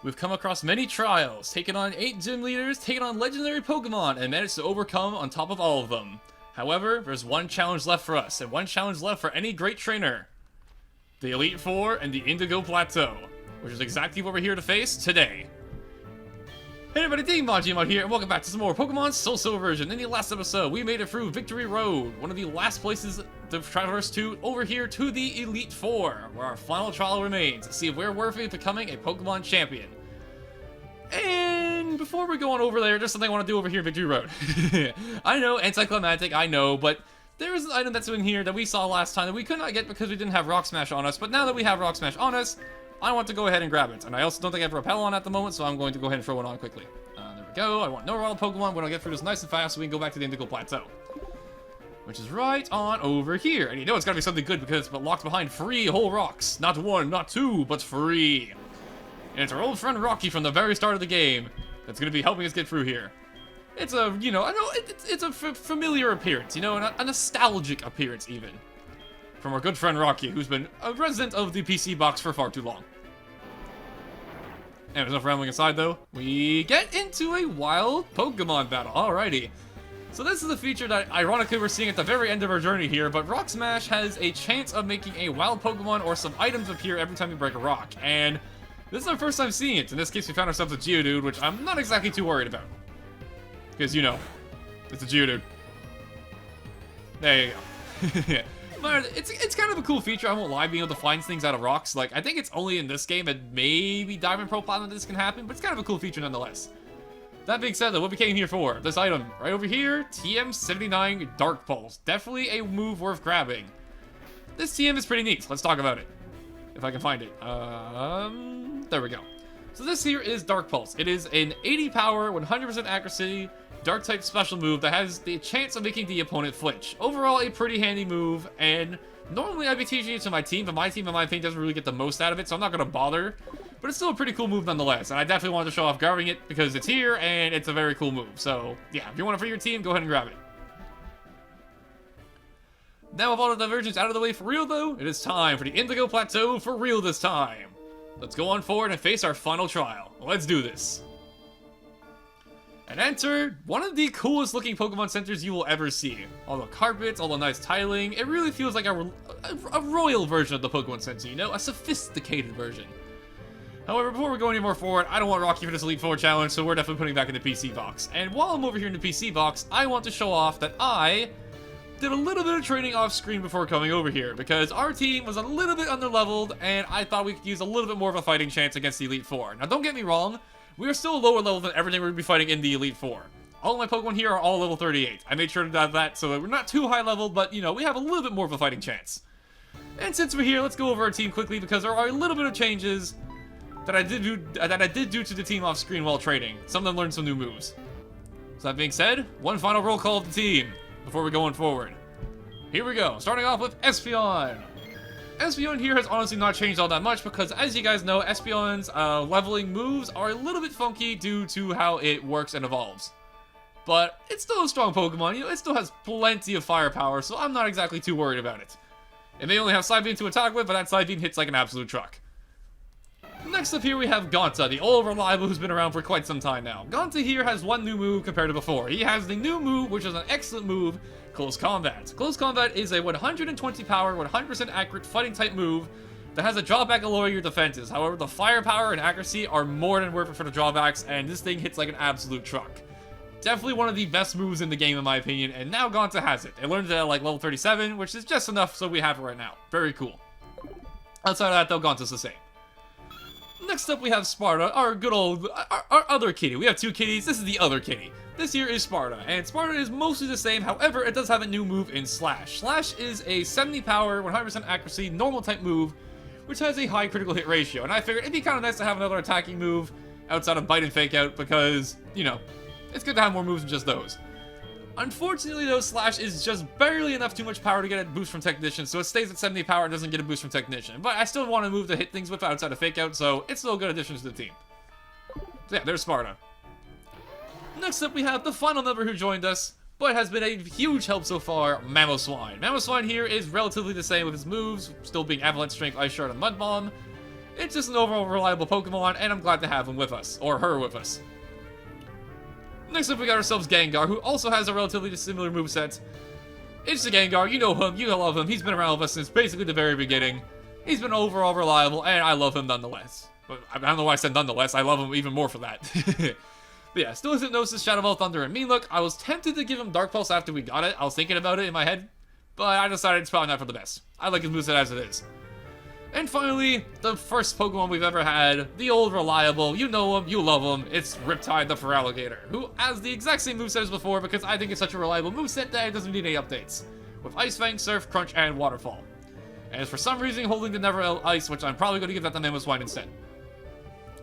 We've come across many trials, taken on 8 gym leaders, taken on legendary Pokemon, and managed to overcome on top of all of them. However, there's one challenge left for us, and one challenge left for any great trainer. The Elite Four and the Indigo Plateau, which is exactly what we're here to face today. Hey everybody, Dingmon here, and welcome back to some more Pokemon Soulsilver version. In the last episode, we made it through Victory Road, one of the last places to traverse to, over here to the Elite Four, where our final trial remains, to see if we're worthy of becoming a Pokemon champion. And before we go on over there, just something I want to do over here in Victory Road. I know, anticlimactic, I know, but there is an item that's in here that we saw last time that we could not get because we didn't have Rock Smash on us, but now that we have Rock Smash on us, I want to go ahead and grab it. And I also don't think I have Repel on at the moment, so I'm going to go ahead and throw it on quickly. There we go. I want no wild Pokemon. We're going to get through this nice and fast so we can go back to the Indigo Plateau, which is right on over here. And you know it's got to be something good because it's locked behind 3 whole rocks. Not 1, not 2, but 3. And it's our old friend Rocky from the very start of the game that's going to be helping us get through here. It's a, you know, I know it's a familiar appearance, you know, a nostalgic appearance even. From our good friend Rocky, who's been a resident of the PC box for far too long. And there's enough rambling aside, though. We get into a wild Pokemon battle. Alrighty. So this is a feature that, ironically, we're seeing at the very end of our journey here, but Rock Smash has a chance of making a wild Pokemon or some items appear every time you break a rock. And this is our first time seeing it. In this case, we found ourselves a Geodude, which I'm not exactly too worried about. Because, you know, it's a Geodude. There you go. But it's kind of a cool feature, I won't lie, being able to find things out of rocks. Like, I think it's only in this game and maybe Diamond Profile that this can happen, but it's kind of a cool feature nonetheless. That being said, though, what we came here for, this item right over here, TM79 Dark Pulse. Definitely a move worth grabbing. This TM is pretty neat. Let's talk about it. If I can find it. There we go. So this here is Dark Pulse. It is an 80 power, 100% accuracy, Dark type special move that has the chance of making the opponent flinch. Overall, a pretty handy move, and normally I'd be teaching it to my team, but my team, in my opinion, doesn't really get the most out of it, so I'm not going to bother. But it's still a pretty cool move nonetheless, and I definitely wanted to show off grabbing it because it's here, and it's a very cool move. So, yeah, if you want it for your team, go ahead and grab it. Now with all the divergence out of the way for real, though, it is time for the Indigo Plateau for real this time. Let's go on forward and face our final trial. Let's do this. And enter one of the coolest looking Pokemon centers you will ever see. All the carpets, all the nice tiling, it really feels like a royal version of the Pokemon Center, you know? A sophisticated version. However, before we go any more forward, I don't want Rocky for this Elite Four challenge, so we're definitely putting back in the PC box. And while I'm over here in the PC box, I want to show off that I did a little bit of training off screen before coming over here, because our team was a little bit underleveled, and I thought we could use a little bit more of a fighting chance against the Elite Four. Now don't get me wrong, we are still lower level than everything we're going to be fighting in the Elite Four. All of my Pokemon here are all level 38. I made sure to have that so we're not too high level, but, you know, we have a little bit more of a fighting chance. And since we're here, let's go over our team quickly because there are a little bit of changes that I did do to the team off screen while trading. Some of them learned some new moves. So that being said, one final roll call of the team before we go on forward. Here we go, starting off with Espeon. Espeon here has honestly not changed all that much because, as you guys know, Espeon's leveling moves are a little bit funky due to how it works and evolves. But it's still a strong Pokemon, you know, it still has plenty of firepower, so I'm not exactly too worried about it. It may only have Side Beam to attack with, but that Side Beam hits like an absolute truck. Next up here we have Gonta, the old reliable who's been around for quite some time now. Gonta here has one new move compared to before. He has the new move, which is an excellent move, Close Combat. Close Combat is a 120 power, 100% accurate fighting type move that has a drawback of lowering your defenses. However, the firepower and accuracy are more than worth it for the drawbacks, and this thing hits like an absolute truck. Definitely one of the best moves in the game in my opinion, and now Gonta has it. It learned it at like level 37, which is just enough so we have it right now. Very cool. Outside of that though, Gonta's the same. Next up we have Sparta, our good old, our other kitty. We have two kitties, this is the other kitty. This here is Sparta, and Sparta is mostly the same, however, it does have a new move in Slash. Slash is a 70 power, 100% accuracy, normal type move, which has a high critical hit ratio, and I figured it'd be kind of nice to have another attacking move outside of Bite and Fake Out, because, you know, it's good to have more moves than just those. Unfortunately though, Slash is just barely enough too much power to get a boost from Technician, so it stays at 70 power and doesn't get a boost from Technician. But I still want a move to hit things with outside of Fake Out, so it's still a good addition to the team. So yeah, there's Sparta. Next up we have the final member who joined us, but has been a huge help so far, Mamoswine. Mamoswine here is relatively the same with his moves, still being Avalanche Strength, Ice Shard, and Mud Bomb. It's just an overall reliable Pokemon, and I'm glad to have him with us, or her with us. Next up, we got ourselves Gengar, who also has a relatively similar moveset. It's the Gengar, you know him, you love him, he's been around with us since basically the very beginning. He's been overall reliable, and I love him nonetheless. But I don't know why I said nonetheless, I love him even more for that. But yeah, still has Hypnosis, Shadow Ball, Thunder, and Mean Look. I was tempted to give him Dark Pulse after we got it, I was thinking about it in my head, but I decided it's probably not for the best. I like his moveset as it is. And finally, the first Pokemon we've ever had, the old reliable, you know him, you love him, it's Riptide the Feraligatr, who has the exact same moveset as before because I think it's such a reliable moveset that it doesn't need any updates, with Ice Fang, Surf, Crunch, and Waterfall. And for some reason holding the Never Ice, which I'm probably going to give that to Mamoswine instead.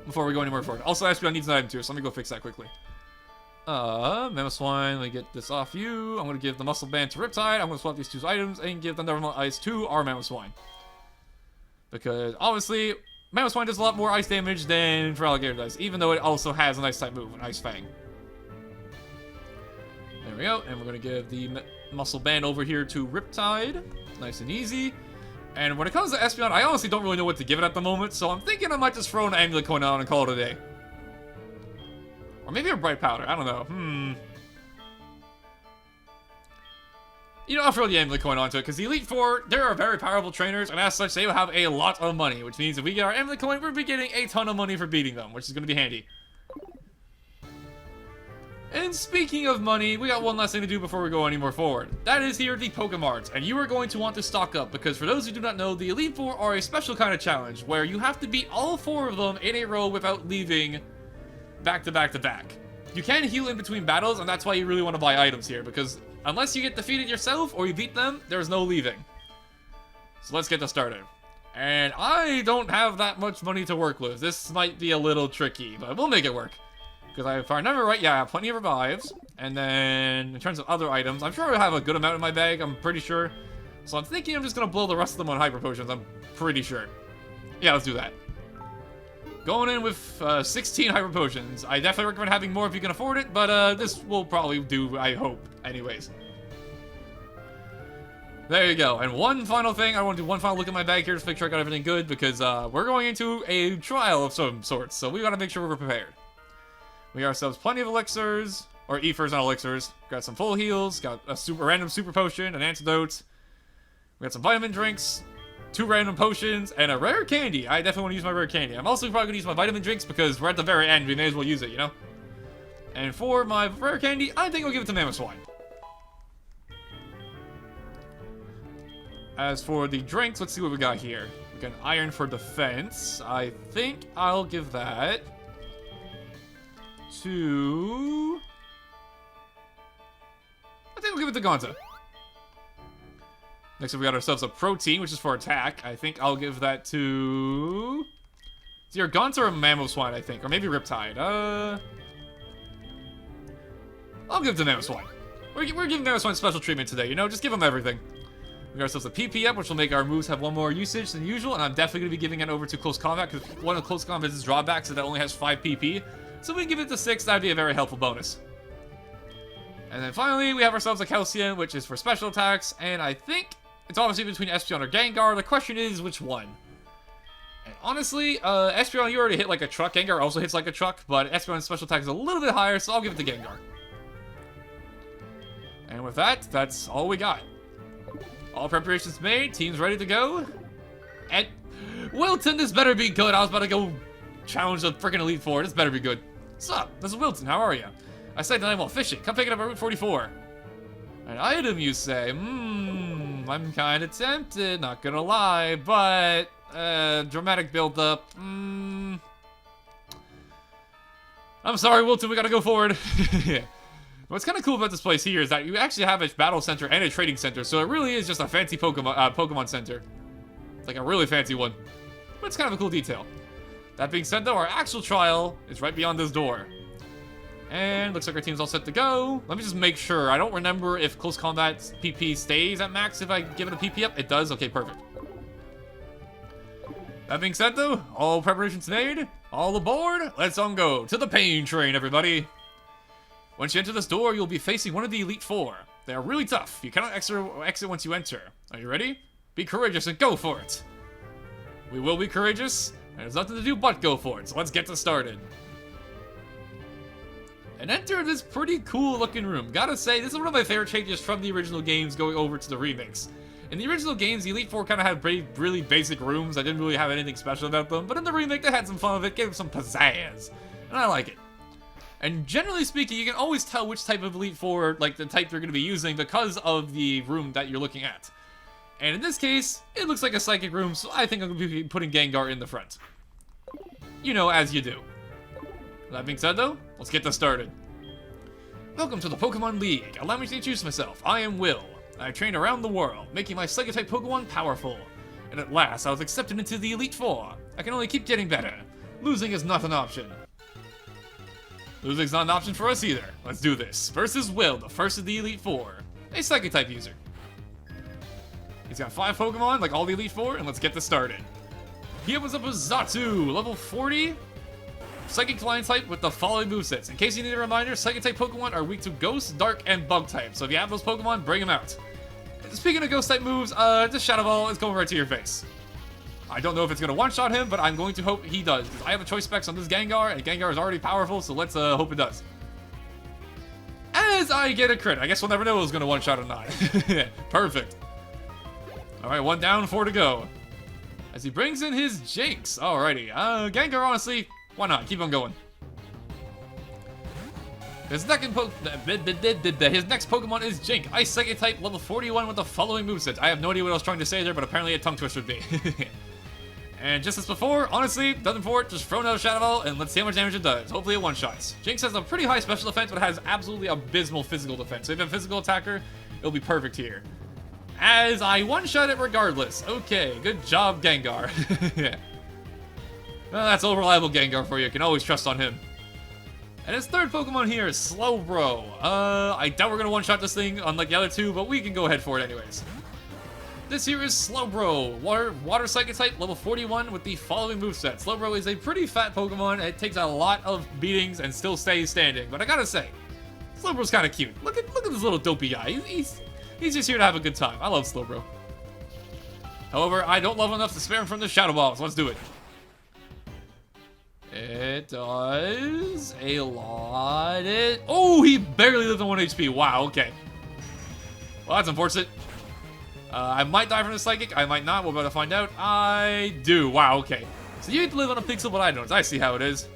Before we go any more forward. Also, Espeon needs an item too, so let me go fix that quickly. Mamoswine, let me get this off you. I'm going to give the Muscle Band to Riptide, I'm going to swap these two items, and give the Never Ice to our Mamoswine. Because, obviously, Mamoswine does a lot more ice damage than Feraligatr does, even though it also has an Ice-type move, an Ice Fang. There we go, and we're going to give the Muscle Band over here to Riptide. Nice and easy. And when it comes to Espeon, I honestly don't really know what to give it at the moment, so I'm thinking I might just throw an Amulet Coin on and call it a day. Or maybe a Bright Powder, I don't know. You know, I'll throw the Amulet Coin onto it, because the Elite Four, they're very powerful trainers, and as such, they will have a lot of money, which means if we get our Amulet Coin, we'll be getting a ton of money for beating them, which is going to be handy. And speaking of money, we got one last thing to do before we go any more forward. That is here the Pokemarts, and you are going to want to stock up, because for those who do not know, the Elite Four are a special kind of challenge, where you have to beat all 4 of them in a row without leaving back to back to back. You can heal in between battles, and that's why you really want to buy items here, because unless you get defeated yourself or you beat them, there's no leaving. So let's get this started. And I don't have that much money to work with. This might be a little tricky, but we'll make it work. Because if I remember right, yeah, I have plenty of revives. And then, in terms of other items, I'm sure I have a good amount in my bag, I'm pretty sure. So I'm thinking I'm just going to blow the rest of them on Hyper Potions, I'm pretty sure. Yeah, let's do that. Going in with 16 Hyper Potions. I definitely recommend having more if you can afford it, but this will probably do, I hope, anyways. There you go. And one final thing, I want to do one final look at my bag here to make sure I got everything good, because we're going into a trial of some sorts, so we got to make sure we're prepared. We got ourselves plenty of elixirs, or ethers, not elixirs. Got some full heals, got a random super potion, an antidote. We got some vitamin drinks, 2 random potions, and a rare candy. I definitely want to use my rare candy. I'm also probably going to use my vitamin drinks because we're at the very end. We may as well use it, you know? And for my rare candy, I think I'll give it to Mamoswine. As for the drinks, let's see what we got here. We got an Iron for defense. I think I'll give that to... I think we'll give it to Gonza. Next up, we got ourselves a protein, which is for attack. I think I'll give that to... It's either Gonza or Mamoswine, I think. Or maybe Riptide. I'll give it to Mamoswine. We're giving Mamoswine special treatment today, you know? Just give him everything. We got ourselves a PP up, which will make our moves have 1 more usage than usual. And I'm definitely going to be giving it over to Close Combat, because one of Close Combat's drawbacks is that it only has 5 PP. So if we can give it to 6, that'd be a very helpful bonus. And then finally, we have ourselves a Calcium, which is for special attacks. And I think it's obviously between Espeon or Gengar. The question is, which one? And honestly, Espeon, you already hit like a truck. Gengar also hits like a truck, but Espeon's special attack is a little bit higher, so I'll give it to Gengar. And with that, that's all we got. All preparations made, team's ready to go. And Wilton, this better be good. I was about to go challenge the freaking Elite Four. This better be good. What's up? This is Wilton. How are you? I said that I'm while fishing. Come pick it up at Route 44. An item, you say? I'm kind of tempted, not gonna lie, but dramatic build-up. I'm sorry, Wilton. We gotta go forward. What's kind of cool about this place here is that you actually have a battle center and a trading center, so it really is just a fancy Pokemon center. Like a really fancy one. But it's kind of a cool detail. That being said, though, our actual trial is right beyond this door. And looks like our team's all set to go. Let me just make sure. I don't remember if Close Combat's PP stays at max if I give it a PP up. It does? Okay, perfect. That being said, though, all preparations made, all aboard, let's on go to the pain train, everybody. Once you enter this door, you'll be facing one of the Elite Four. They are really tough. You cannot exit once you enter. Are you ready? Be courageous and go for it. We will be courageous. And there's nothing to do but go for it, so let's get this started. And enter this pretty cool looking room. Gotta say, this is one of my favorite changes from the original games going over to the remakes. In the original games, the Elite Four kind of had really basic rooms. I didn't really have anything special about them, but in the remake, they had some fun with it, gave them some pizzazz. And I like it. And generally speaking, you can always tell which type of Elite Four, like the type they're going to be using, because of the room that you're looking at. And in this case, it looks like a psychic room, so I think I'm going to be putting Gengar in the front. You know, as you do. That being said, though, let's get this started. Welcome to the Pokemon League. Allow me to introduce myself. I am Will. I've trained around the world, making my Psychic-type Pokemon powerful. And at last, I was accepted into the Elite Four. I can only keep getting better. Losing is not an option. Losing's not an option for us either. Let's do this. First is Will, the first of the Elite Four. A Psychic-type user. He's got 5 Pokemon, like all the Elite Four, and let's get this started. He opens up with Xatu, level 40. Psychic Flying type with the following movesets. In case you need a reminder, Psychic type Pokemon are weak to Ghost, Dark, and Bug type. So if you have those Pokemon, bring them out. Speaking of Ghost type moves, this Shadow Ball is going right to your face. I don't know if it's going to one-shot him, but I'm going to hope he does. Because I have a choice specs on this Gengar, and Gengar is already powerful, so let's hope it does. As I get a crit. I guess we'll never know if it's going to one-shot or not. Perfect. Alright, 1 down, 4 to go. As he brings in his Jinx. Alrighty. Gengar, honestly... Why not? Keep on going. His next Pokemon is Jink, Ice Psychic type, level 41 with the following movesets. I have no idea what I was trying to say there, but apparently a tongue twister would be. And just as before, honestly, nothing for it, just throw another Shadow Ball and let's see how much damage it does. Hopefully it one-shots. Jinx has a pretty high special defense, but has absolutely abysmal physical defense. So if you have a physical attacker, it'll be perfect here. As I one-shot it regardless. Okay, good job, Gengar. Yeah. Well, that's a reliable Gengar for you. You can always trust on him. And his third Pokemon here is Slowbro. I doubt we're going to one-shot this thing unlike the other two, but we can go ahead for it anyways. This here is Slowbro. Water Psychic type, level 41 with the following moveset. Slowbro is a pretty fat Pokemon. It takes a lot of beatings and still stays standing. But I gotta say, Slowbro's kind of cute. Look at this little dopey guy. He's just here to have a good time. I love Slowbro. However, I don't love him enough to spare him from the Shadow Ball, so let's do it. It does a lot. Oh, he barely lived on 1 HP. Wow, okay. Well, that's unfortunate. I might die from the Psychic. I might not. We're about to find out. I do. Wow, okay. So you need to live on a pixel, but I don't. I see how it is.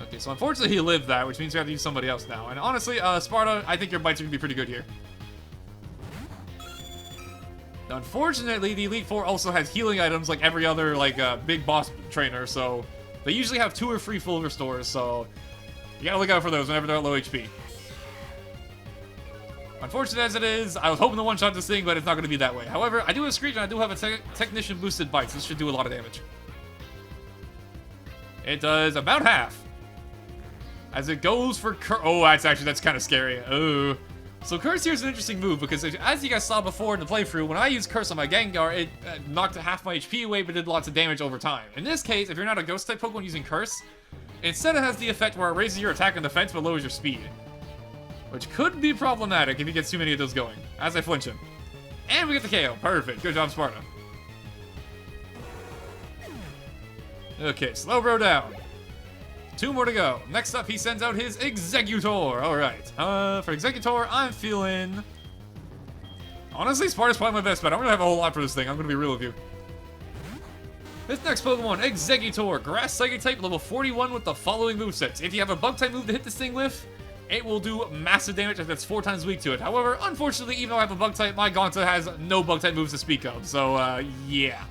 Okay, so unfortunately he lived that, which means we have to use somebody else now. And honestly, Sparta, I think your bites are going to be pretty good here. Now, unfortunately, the Elite Four also has healing items like every other, big boss trainer, so... They usually have 2 or 3 full restores, so you gotta look out for those whenever they're at low HP. Unfortunate as it is, I was hoping to one-shot this thing, but it's not going to be that way. However, I do have a Screech, and I do have a Technician boosted bite, so this should do a lot of damage. It does about half. As it goes for oh, that's kind of scary. Oh. So Curse here is an interesting move, because as you guys saw before in the playthrough, when I used Curse on my Gengar, it knocked half my HP away, but did lots of damage over time. In this case, if you're not a Ghost-type Pokemon using Curse, instead it has the effect where it raises your attack and defense, but lowers your speed. Which could be problematic if he gets too many of those going, as I flinch him. And we get the KO. Perfect. Good job, Sparta. Okay, Slowbro down. 2 more to go. Next up, he sends out his Executor. Alright. For Executor, I'm feeling... Honestly, Sparta's probably my best bet. I'm going to have a whole lot for this thing. I'm going to be real with you. This next Pokemon, Executor. Grass Psychic type, level 41 with the following movesets. If you have a Bug-type move to hit this thing with, it will do massive damage if that's 4 times weak to it. However, unfortunately, even though I have a Bug-type, my Gauntlet has no Bug-type moves to speak of. So, yeah.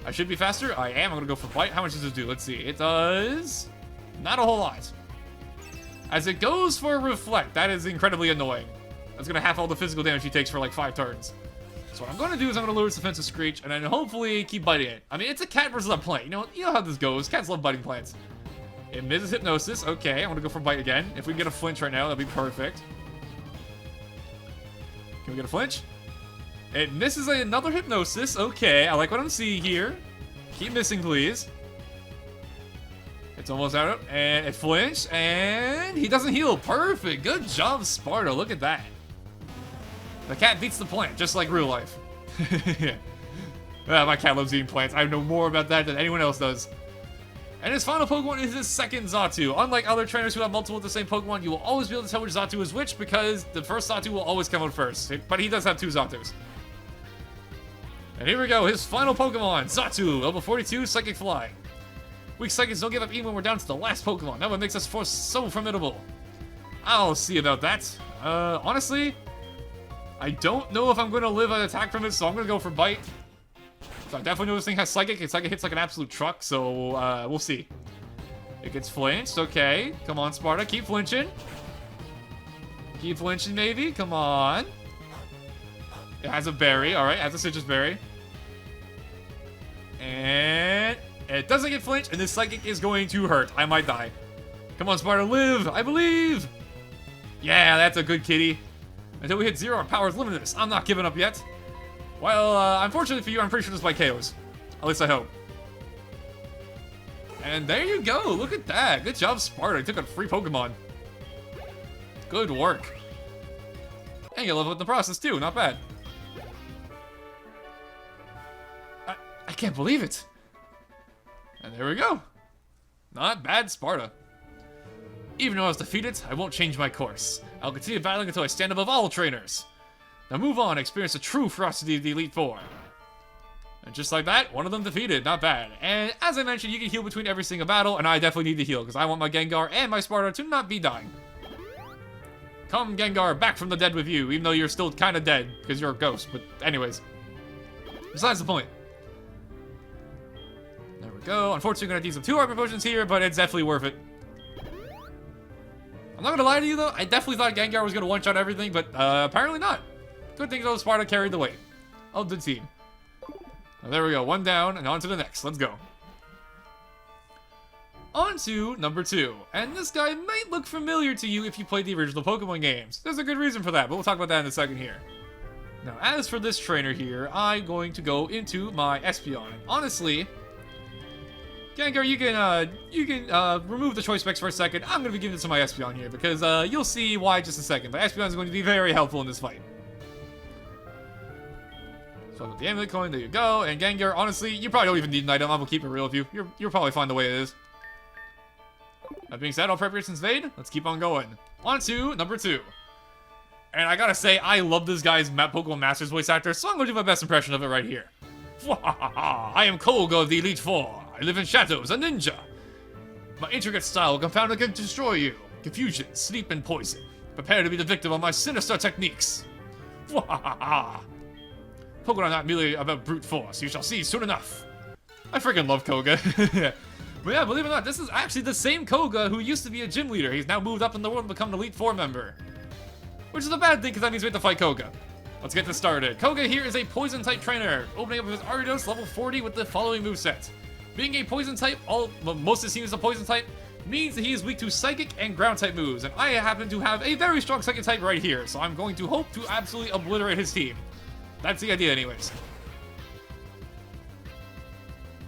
I should be faster. I am. I'm going to go for Bite. How much does this do? Let's see. It does... not a whole lot. As it goes for Reflect, that is incredibly annoying. That's going to half all the physical damage he takes for like 5 turns. So what I'm going to do is I'm going to lower its defensive Screech, and then hopefully keep biting it. I mean, it's a cat versus a plant. You know how this goes. Cats love biting plants. It misses Hypnosis. Okay, I'm going to go for Bite again. If we can get a flinch right now, that'd be perfect. Can we get a flinch? It misses another Hypnosis. Okay, I like what I'm seeing here. Keep missing, please. It's almost out, and it flinched, and he doesn't heal. Perfect. Good job, Sparta. Look at that. The cat beats the plant, just like real life. Yeah. My cat loves eating plants. I know more about that than anyone else does. And his final Pokemon is his second Xatu. Unlike other trainers who have multiple of the same Pokemon, you will always be able to tell which Xatu is which because the first Xatu will always come out first. But he does have 2 Xatus. And here we go, his final Pokemon, Xatu, level 42, Psychic Fly. Weak Psychics don't give up even when we're down to the last Pokemon. That what makes us force so formidable. I'll see about that. Honestly, I don't know if I'm going to live an attack from it, so I'm going to go for Bite. So I definitely know this thing has Psychic. It's like it hits like an absolute truck, so we'll see. It gets flinched, okay. Come on, Sparta, keep flinching. Keep flinching, maybe. Come on. It has a berry, alright, has a citrus berry. And it doesn't get flinched, and this Psychic is going to hurt. I might die. Come on, Sparta, live! I believe! Yeah, that's a good kitty. Until we hit 0, our power is limitless. I'm not giving up yet. Well, unfortunately for you, I'm pretty sure this by KOs. At least I hope. And there you go. Look at that. Good job, Sparta. You took a free Pokemon. Good work. And you level up in the process, too. Not bad. I can't believe it. And there we go. Not bad, Sparta. Even though I was defeated, I won't change my course. I'll continue battling until I stand above all trainers. Now move on and experience the true ferocity of the Elite Four. And just like that, one of them defeated. Not bad. And as I mentioned, you can heal between every single battle, and I definitely need to heal, because I want my Gengar and my Sparta to not be dying. Come, Gengar, back from the dead with you, even though you're still kind of dead, because you're a ghost. But anyways. Besides the point. There we go. Unfortunately, I'm going to need some 2 Hyper Potions here, but it's definitely worth it. I'm not going to lie to you, though. I definitely thought Gengar was going to one-shot everything, but apparently not. Good thing though, Sparta carried the weight of the team. Now, there we go. 1 down, and on to the next. Let's go. On to number 2. And this guy might look familiar to you if you played the original Pokemon games. There's a good reason for that, but we'll talk about that in a second here. Now, as for this trainer here, I'm going to go into my Espeon. Honestly, Gengar, you can remove the choice specs for a second. I'm going to be giving it to my Espeon here, because you'll see why in just a second. But Espeon is going to be very helpful in this fight. So with the amulet coin, there you go. And Gengar, honestly, you probably don't even need an item. I'm gonna keep it real with you. You'll probably find the way it is. That being said, all preparations made. Let's keep on going. On to number 2. And I gotta say, I love this guy's Pokemon Masters voice actor, so I'm gonna do my best impression of it right here. I am Koga of the Elite Four. I live in shadows, a ninja. My intricate style will confound and can destroy you. Confusion, sleep, and poison. Prepare to be the victim of my sinister techniques. Pokemon are not merely about brute force. You shall see soon enough. I freaking love Koga. But yeah, believe it or not, this is actually the same Koga who used to be a gym leader. He's now moved up in the world and become an Elite Four member. Which is a bad thing, because that means we have to fight Koga. Let's get this started. Koga here is a Poison-type trainer, opening up with his Ariados level 40 with the following moveset. Being a Poison-type, most of his team is a Poison-type, means that he is weak to Psychic and Ground-type moves, and I happen to have a very strong Psychic-type right here, so I'm going to hope to absolutely obliterate his team. That's the idea anyways.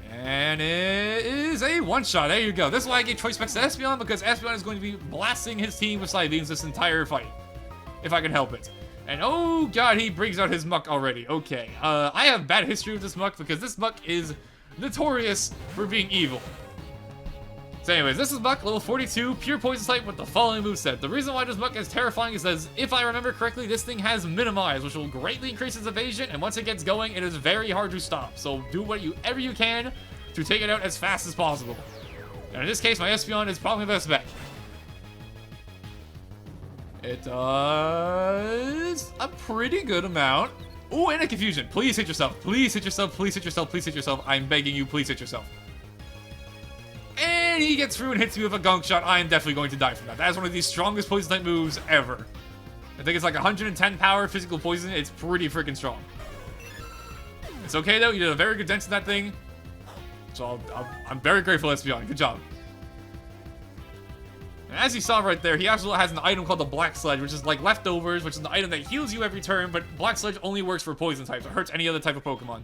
And it is a one-shot. There you go. This is why I gave choice specs to Espeon, because Espeon is going to be blasting his team with Psybeams this entire fight. If I can help it. And oh god, he brings out his Muck already. Okay. I have bad history with this Muck, because this Muck is notorious for being evil. So anyways, this is Muck, level 42, pure poison type with the following moveset. The reason why this Muck is terrifying is that, if I remember correctly, this thing has Minimize, which will greatly increase its evasion, and once it gets going, it is very hard to stop. So do whatever you can to take it out as fast as possible. And in this case, my Espeon is probably my best bet. It does a pretty good amount. Ooh, and a Confusion. Please hit yourself. Please hit yourself. Please hit yourself. Please hit yourself. I'm begging you, please hit yourself. And he gets through and hits me with a Gunk Shot. I am definitely going to die from that. That is one of the strongest poison type moves ever. I think it's like 110 power physical poison. It's pretty freaking strong. It's okay though. You did a very good dent in that thing. So I'm very grateful, Espeon. Good job. And as you saw right there, he also has an item called the Black Sledge, which is like leftovers, which is an item that heals you every turn, but Black Sledge only works for poison types. It hurts any other type of Pokemon.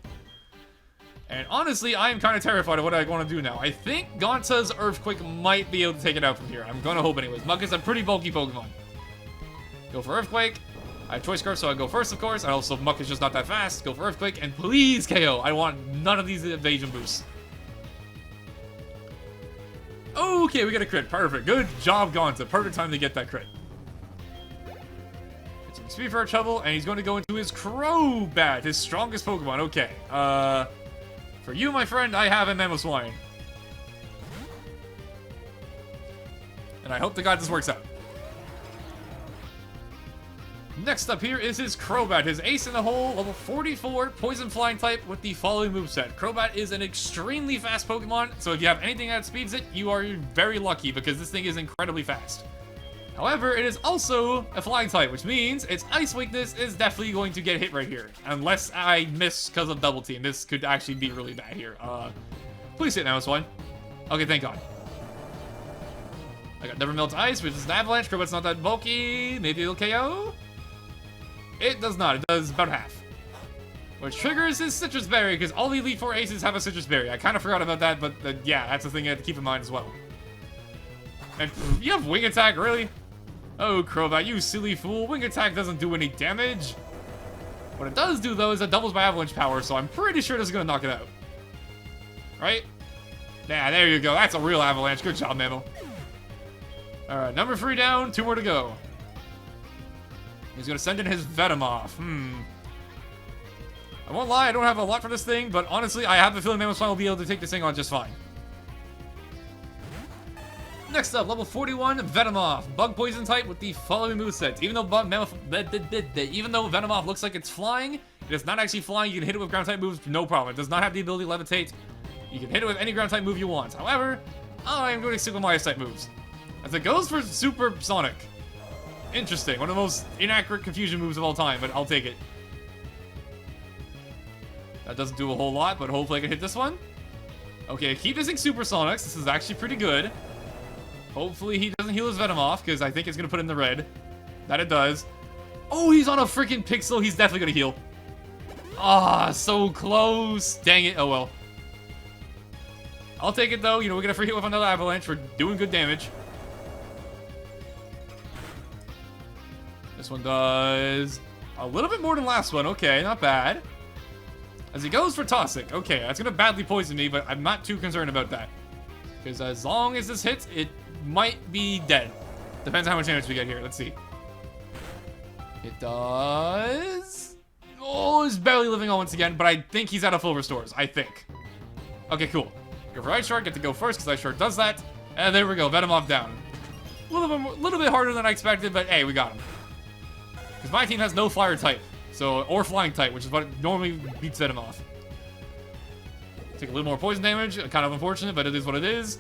And honestly, I am kind of terrified of what I want to do now. I think Gonta's Earthquake might be able to take it out from here. I'm going to hope anyways. Muck is a pretty bulky Pokemon. Go for Earthquake. I have Choice Scarf, so I go first, of course. And also, Muck is just not that fast. Go for Earthquake, and please KO. I want none of these evasion boosts. Okay, we get a crit. Perfect. Good job, Gonta. Perfect time to get that crit. It's some speed for our trouble, and he's going to go into his Crobat, his strongest Pokemon. Okay. For you, my friend, I have a Mamoswine. And I hope to God this works out. Next up here is his Crobat, his ace in the hole, level 44, Poison Flying type with the following moveset. Crobat is an extremely fast Pokemon, so if you have anything that speeds it, you are very lucky because this thing is incredibly fast. However, it is also a Flying type, which means its Ice weakness is definitely going to get hit right here. Unless I miss because of Double Team. This could actually be really bad here. Please hit now, this one. Okay, thank God. I got Never Melt Ice, which is an Avalanche. Crobat's not that bulky. Maybe it'll KO? It does not. It does about half. Which triggers his Citrus Berry, because all the Elite Four Aces have a Citrus Berry. I kind of forgot about that, but yeah, that's the thing you have to keep in mind as well. And you have Wing Attack, really? Oh, Crobat, you silly fool. Wing Attack doesn't do any damage. What it does do, though, is it doubles my Avalanche power, so I'm pretty sure this is going to knock it out. Right? Yeah, there you go. That's a real Avalanche. Good job, Mammo. Alright, number 3 down. 2 more to go. He's going to send in his Venomoth. I won't lie, I don't have a lot for this thing, but honestly, I have a feeling Mamoswine will be able to take this thing on just fine. Next up, level 41, Venomoth. Bug Poison type with the following movesets. Even though Venomoth looks like it's flying, it is not actually flying. You can hit it with ground type moves, no problem. It does not have the ability to levitate. You can hit it with any ground type move you want. However, I am going to stick with my Ice type moves. As it goes for Super Sonic. Interesting. One of the most inaccurate confusion moves of all time, but I'll take it. That doesn't do a whole lot, but hopefully I can hit this one. Okay, I keep missing Supersonics. This is actually pretty good. Hopefully he doesn't heal his Venomoth, because I think it's going to put in the red. That it does. Oh, he's on a freaking Pixel. He's definitely going to heal. Ah, so close. Dang it. Oh, well. I'll take it, though. You know, we're going to free hit with another Avalanche for doing good damage. This one does a little bit more than last one. Okay, not bad. As he goes for Toxic. Okay, that's going to badly poison me, but I'm not too concerned about that. Because as long as this hits, it might be dead. Depends how much damage we get here. Let's see. It does. Oh, he's barely living on once again, but I think he's out of full restores. I think. Okay, cool. Go for Ice Shard. Get to go first because Ice Shard does that. And there we go. Venomoth down. A little bit harder than I expected, but hey, we got him. Because my team has no Fire type. Or Flying type, which is what normally beats Venomoth. Take a little more poison damage. Kind of unfortunate, but it is what it is.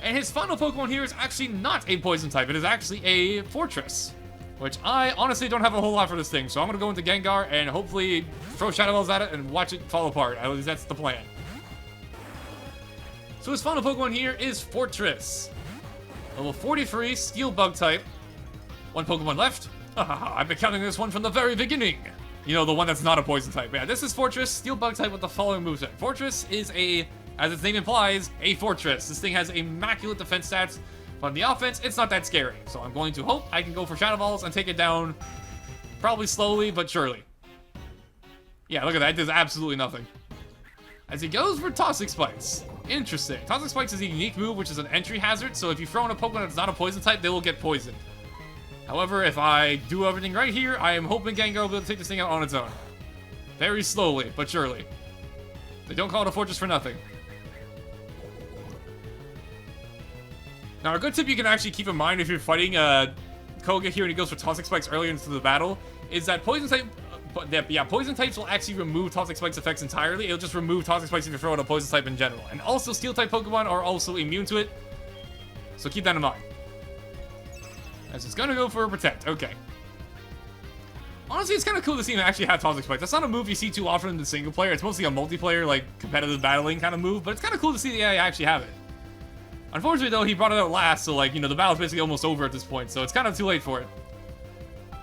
And his final Pokemon here is actually not a poison type. It is actually a Fortress. Which I honestly don't have a whole lot for this thing. So I'm going to go into Gengar and hopefully throw Shadow Balls at it and watch it fall apart. At least that's the plan. So his final Pokemon here is Fortress. Level 43, Steel Bug type. 1 Pokemon left. I've been counting this one from the very beginning. You know, the one that's not a poison type. Yeah, this is Fortress, Steel Bug type with the following moveset. Fortress is as its name implies, a fortress. This thing has immaculate defense stats, but on the offense, it's not that scary. So I'm going to hope I can go for Shadow Balls and take it down, probably slowly, but surely. Yeah, look at that. It does absolutely nothing. As he goes for Toxic Spikes. Interesting. Toxic Spikes is a unique move, which is an entry hazard, so if you throw in a Pokemon that's not a poison type, they will get poisoned. However, if I do everything right here, I am hoping Gengar will be able to take this thing out on its own. Very slowly, but surely. They don't call it a fortress for nothing. Now, a good tip you can actually keep in mind if you're fighting Koga here and he goes for Toxic Spikes earlier into the battle, is that poison types will actually remove Toxic Spikes effects entirely. It'll just remove Toxic Spikes if you throw out a poison type in general. And also, Steel type Pokemon are also immune to it, so keep that in mind. As it's gonna go for a Protect. Okay. Honestly, it's kind of cool to see him actually have Toxic Spikes. That's not a move you see too often in the single player. It's mostly a multiplayer, like, competitive battling kind of move, but it's kind of cool to see the AI actually have it. Unfortunately, though, he brought it out last, so, like, you know, the battle's basically almost over at this point, so it's kind of too late for it.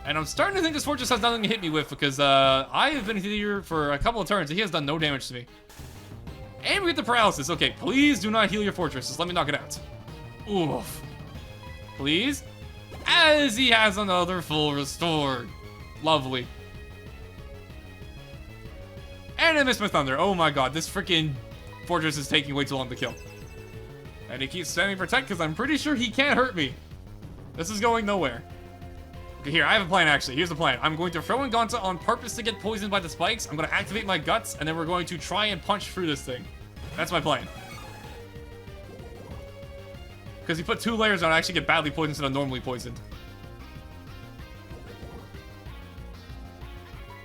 And I'm starting to think this Fortress has nothing to hit me with, because, I have been here for a couple of turns, and he has done no damage to me. And we get the Paralysis. Okay, please do not heal your Fortress. Just let me knock it out. Oof. Please. As he has another full restore. Lovely. And I missed my thunder. Oh my god, this freaking fortress is taking way too long to kill. And he keeps spamming protect because I'm pretty sure he can't hurt me. This is going nowhere. Okay, here, I have a plan actually. Here's the plan. I'm going to throw in Gonta on purpose to get poisoned by the spikes. I'm going to activate my guts, and then we're going to try and punch through this thing. That's my plan. Because he put 2 layers on, I actually get badly poisoned instead of normally poisoned.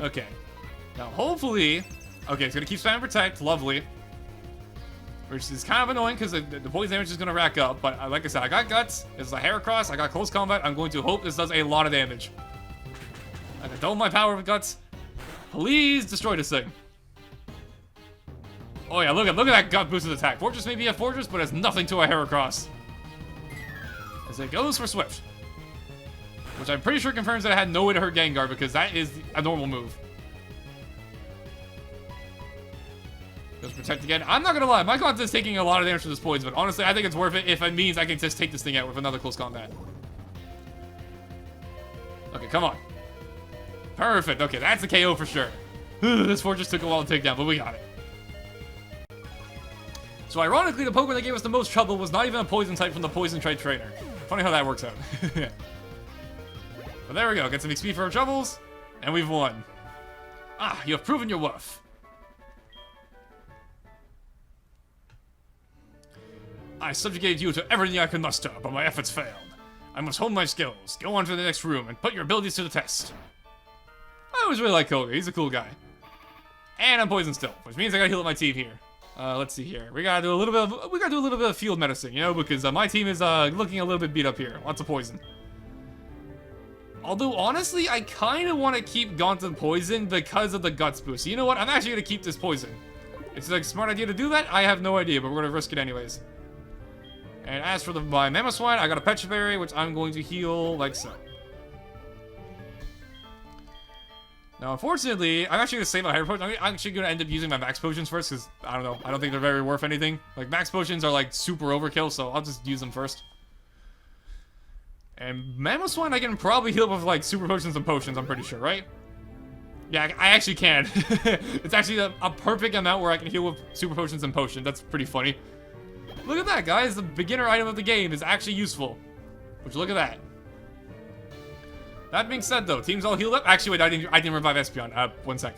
Okay. Now, hopefully... Okay, it's going to keep spamming protect. Lovely. Which is kind of annoying because the poison damage is going to rack up. But like I said, I got guts. It's a Heracross. I got close combat. I'm going to hope this does a lot of damage. I can double my power with guts. Please destroy this thing. Oh yeah, look at that gut boosted attack. Fortress may be a fortress, but it's nothing to a Heracross. As it goes for Swift. Which I'm pretty sure confirms that I had no way to hurt Gengar because that is a normal move. Goes protect again. I'm not gonna lie, my Gonta is taking a lot of damage from this poison, but honestly, I think it's worth it if it means I can just take this thing out with another close combat. Okay, come on. Perfect. Okay, that's a KO for sure. This fortress took a while to take down, but we got it. So ironically, the Pokemon that gave us the most trouble was not even a poison type from the poison type trainer. Funny how that works out. But there we go. Get some XP for our troubles, and we've won. Ah, you have proven your worth. I subjugated you to everything I could muster, but my efforts failed. I must hone my skills, go on to the next room, and put your abilities to the test. I always really like Koga. He's a cool guy. And I'm poisoned still, which means I gotta heal up my team here. Let's see here. We gotta do a little bit of field medicine, you know, because my team is looking a little bit beat up here. Lots of poison. Although honestly, I kind of want to keep Gonta poison because of the guts boost. You know what? I'm actually gonna keep this poison. It's like a smart idea to do that. I have no idea, but we're gonna risk it anyways. And as for my Mamoswine, I got a Petra Berry, which I'm going to heal like so. Now, unfortunately, I'm actually going to save my Hyper Potion. I'm actually going to end up using my Max Potions first, because, I don't know, I don't think they're very worth anything. Like, Max Potions are, like, super overkill, so I'll just use them first. And Mamoswine, I can probably heal with, like, Super Potions and Potions, I'm pretty sure, right? Yeah, I actually can. It's actually a perfect amount where I can heal with Super Potions and Potions. That's pretty funny. Look at that, guys. The beginner item of the game is actually useful. Which, look at that. That being said, though, team's all healed up. Actually, wait, I didn't revive Espeon. 1 sec.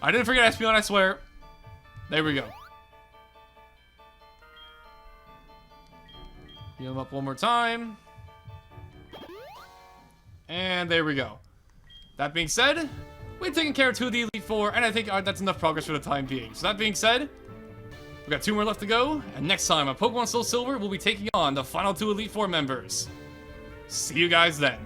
I didn't forget Espeon, I swear. There we go. Heal him up one more time. And there we go. That being said, we've taken care of 2 of the Elite Four, and I think that's enough progress for the time being. So that being said, we've got 2 more left to go, and next time on Pokemon Soulsilver, we'll be taking on the final 2 Elite Four members. See you guys then.